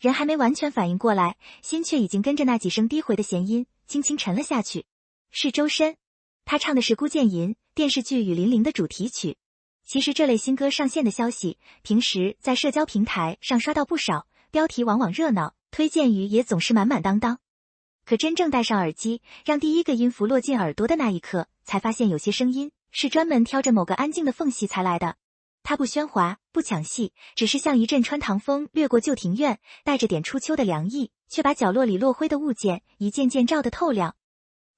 人还没完全反应过来，心却已经跟着那几声低回的弦音轻轻沉了下去。是周深，他唱的是《孤剑吟》电视剧《雨霖铃》的主题曲。其实这类新歌上线的消息，平时在社交平台上刷到不少，标题往往热闹，推荐语也总是满满当当。可真正戴上耳机，让第一个音符落进耳朵的那一刻，才发现有些声音是专门挑着某个安静的缝隙才来的。它不喧哗，不抢戏，只是像一阵穿堂风掠过旧庭院，带着点初秋的凉意，却把角落里落灰的物件一件件照得透亮。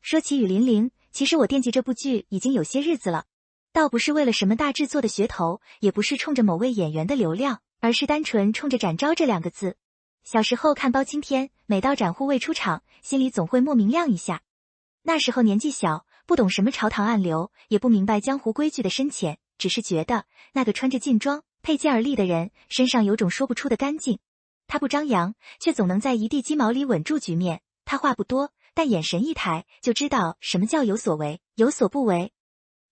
说起《雨霖铃》，其实我惦记这部剧已经有些日子了。倒不是为了什么大制作的噱头，也不是冲着某位演员的流量，而是单纯冲着展昭这2个字。小时候看包青天，每到展护卫出场，心里总会莫名亮一下。那时候年纪小，不懂什么朝堂暗流，也不明白江湖规矩的深浅，只是觉得那个穿着劲装、佩剑而立的人身上有种说不出的干劲。他不张扬，却总能在一地鸡毛里稳住局面。他话不多，但眼神一抬，就知道什么叫有所为，有所不为。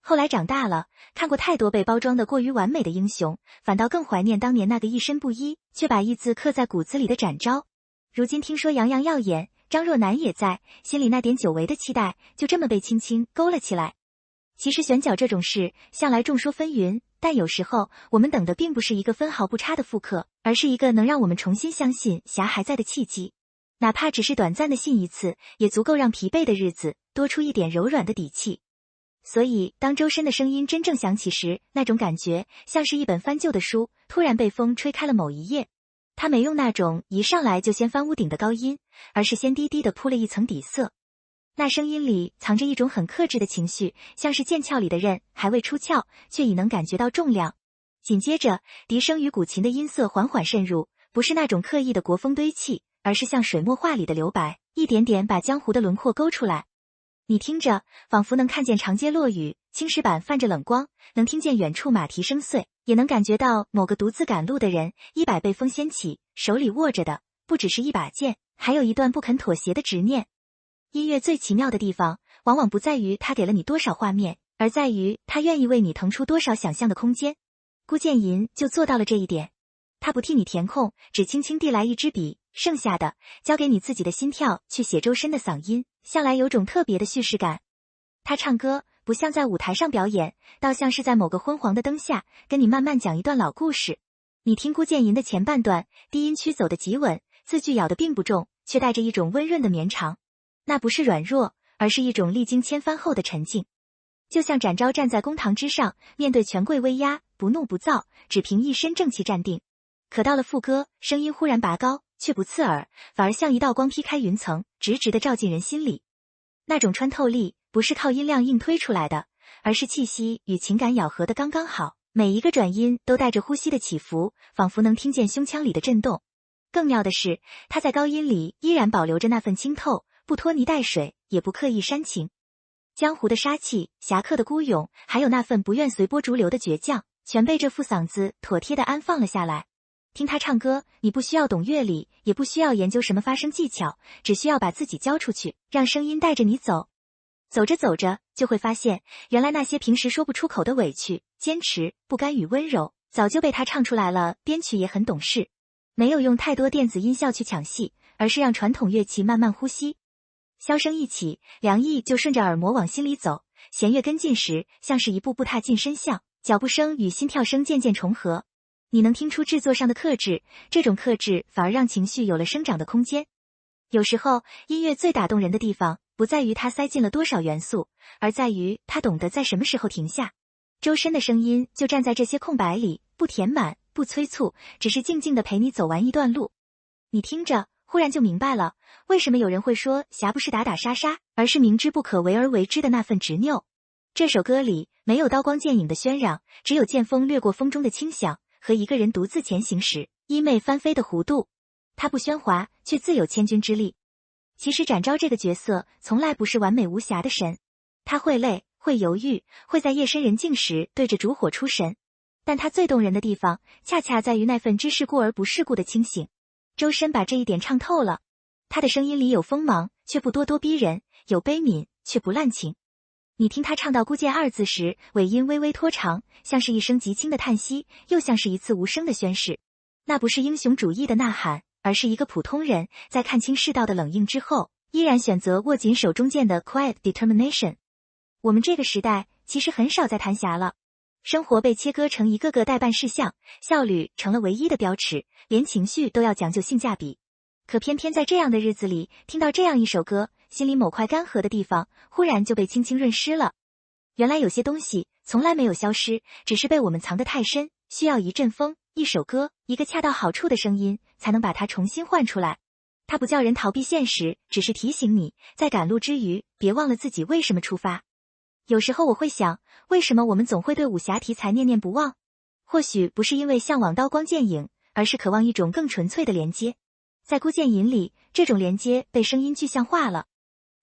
后来长大了，看过太多被包装的过于完美的英雄，反倒更怀念当年那个一身不衣，却把义字刻在骨子里的展昭。如今听说杨洋要演，张若楠也在，心里那点久违的期待就这么被轻轻勾了起来。其实选角这种事向来众说纷纭，但有时候我们等的并不是一个分毫不差的复刻，而是一个能让我们重新相信侠还在的契机。哪怕只是短暂的信一次，也足够让疲惫的日子多出一点柔软的底气。所以当周深的声音真正响起时，那种感觉像是一本翻旧的书突然被风吹开了某一页。他没用那种一上来就先翻屋顶的高音，而是先低低地铺了一层底色。那声音里藏着一种很克制的情绪，像是剑鞘里的刃还未出鞘，却已能感觉到重量。紧接着笛声与古琴的音色缓缓渗入，不是那种刻意的国风堆砌，而是像水墨画里的留白，一点点把江湖的轮廓勾出来。你听着，仿佛能看见长街落雨，青石板泛着冷光，能听见远处马蹄声碎，也能感觉到某个独自赶路的人100被风掀起，手里握着的不只是一把剑，还有一段不肯妥协的执念。音乐最奇妙的地方，往往不在于它给了你多少画面，而在于它愿意为你腾出多少想象的空间。孤剑吟就做到了这一点，它不替你填空，只轻轻递来一支笔，剩下的交给你自己的心跳去写。周深的嗓音向来有种特别的叙事感，他唱歌不像在舞台上表演，倒像是在某个昏黄的灯下跟你慢慢讲一段老故事。你听孤剑吟的前半段，低音区走得极稳，字句咬得并不重，却带着一种温润的绵长。那不是软弱，而是一种历经千帆后的沉静。就像展昭站在公堂之上，面对权贵威压，不怒不躁，只凭一身正气站定。可到了副歌，声音忽然拔高，却不刺耳，反而像一道光劈开云层，直直地照进人心里。那种穿透力不是靠音量硬推出来的，而是气息与情感咬合得刚刚好，每一个转音都带着呼吸的起伏，仿佛能听见胸腔里的震动。更妙的是，他在高音里依然保留着那份清透，不拖泥带水，也不刻意煽情。江湖的杀气，侠客的孤勇，还有那份不愿随波逐流的倔强，全被这副嗓子妥帖地安放了下来。听他唱歌，你不需要懂乐理，也不需要研究什么发声技巧，只需要把自己交出去，让声音带着你走。走着走着，就会发现，原来那些平时说不出口的委屈、坚持、不甘与温柔，早就被他唱出来了。编曲也很懂事，没有用太多电子音效去抢戏，而是让传统乐器慢慢呼吸。箫声一起，凉意就顺着耳膜往心里走，弦乐跟进时，像是一步步踏进深巷，脚步声与心跳声渐渐重合。你能听出制作上的克制，这种克制反而让情绪有了生长的空间。有时候，音乐最打动人的地方，不在于它塞进了多少元素，而在于它懂得在什么时候停下。周深的声音就站在这些空白里，不填满，不催促，只是静静地陪你走完一段路。你听着，忽然就明白了，为什么有人会说侠不是打打杀杀，而是明知不可为而为之的那份执拗。这首歌里没有刀光剑影的喧嚷，只有剑锋掠过风中的轻响，和一个人独自前行时衣袂翻飞的弧度。他不喧哗，却自有千钧之力。其实展昭这个角色从来不是完美无瑕的神，他会累，会犹豫，会在夜深人静时对着烛火出神，但他最动人的地方恰恰在于那份知世故而不世故的清醒。周深把这一点唱透了，他的声音里有锋芒，却不咄咄逼人，有悲悯，却不滥情。你听他唱到孤剑2字时，尾音微微拖长，像是一声极轻的叹息，又像是一次无声的宣誓。那不是英雄主义的呐喊，而是一个普通人在看清世道的冷硬之后，依然选择握紧手中剑的 quiet determination。我们这个时代其实很少再谈侠了，生活被切割成一个个待办事项，效率成了唯一的标尺，连情绪都要讲究性价比。可偏偏在这样的日子里，听到这样一首歌，心里某块干涸的地方忽然就被轻轻润湿了。原来有些东西从来没有消失，只是被我们藏得太深，需要一阵风，一首歌，一个恰到好处的声音，才能把它重新唤出来。它不叫人逃避现实，只是提醒你，在赶路之余，别忘了自己为什么出发。有时候我会想，为什么我们总会对武侠题材念念不忘？或许不是因为向往刀光剑影，而是渴望一种更纯粹的连接。在孤剑引里，这种连接被声音具象化了。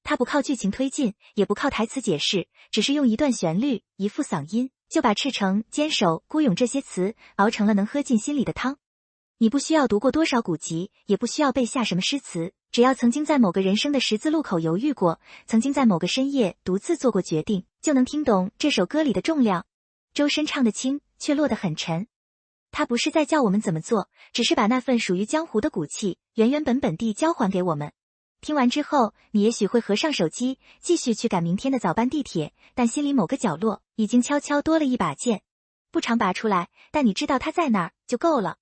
它不靠剧情推进，也不靠台词解释，只是用一段旋律，一副嗓音，就把赤诚、坚守、孤勇这些词熬成了能喝进心里的汤。你不需要读过多少古籍，也不需要背下什么诗词，只要曾经在某个人生的十字路口犹豫过，曾经在某个深夜独自做过决定，就能听懂这首歌里的重量。周深唱得轻，却落得很沉。他不是在教我们怎么做，只是把那份属于江湖的骨气原原本本地交还给我们。听完之后，你也许会合上手机，继续去赶明天的早班地铁，但心里某个角落已经悄悄多了一把剑，不常拔出来，但你知道它在那儿就够了。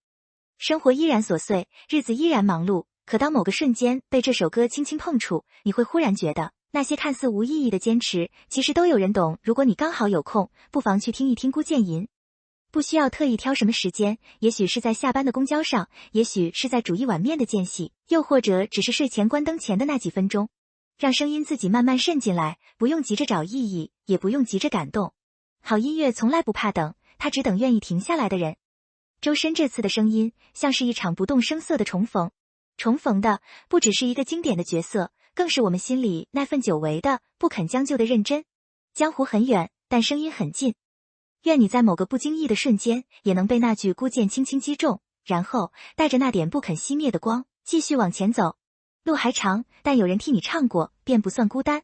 生活依然琐碎，日子依然忙碌，可当某个瞬间被这首歌轻轻碰触，你会忽然觉得，那些看似无意义的坚持，其实都有人懂。如果你刚好有空，不妨去听一听孤剑吟。不需要特意挑什么时间，也许是在下班的公交上，也许是在煮一碗面的间隙，又或者只是睡前关灯前的那几分钟，让声音自己慢慢渗进来，不用急着找意义，也不用急着感动。好音乐从来不怕等，它只等愿意停下来的人。周深这次的声音像是一场不动声色的重逢，重逢的不只是一个经典的角色，更是我们心里那份久违的不肯将就的认真。江湖很远，但声音很近。愿你在某个不经意的瞬间，也能被那句孤剑轻轻击中，然后带着那点不肯熄灭的光，继续往前走。路还长，但有人替你唱过，便不算孤单。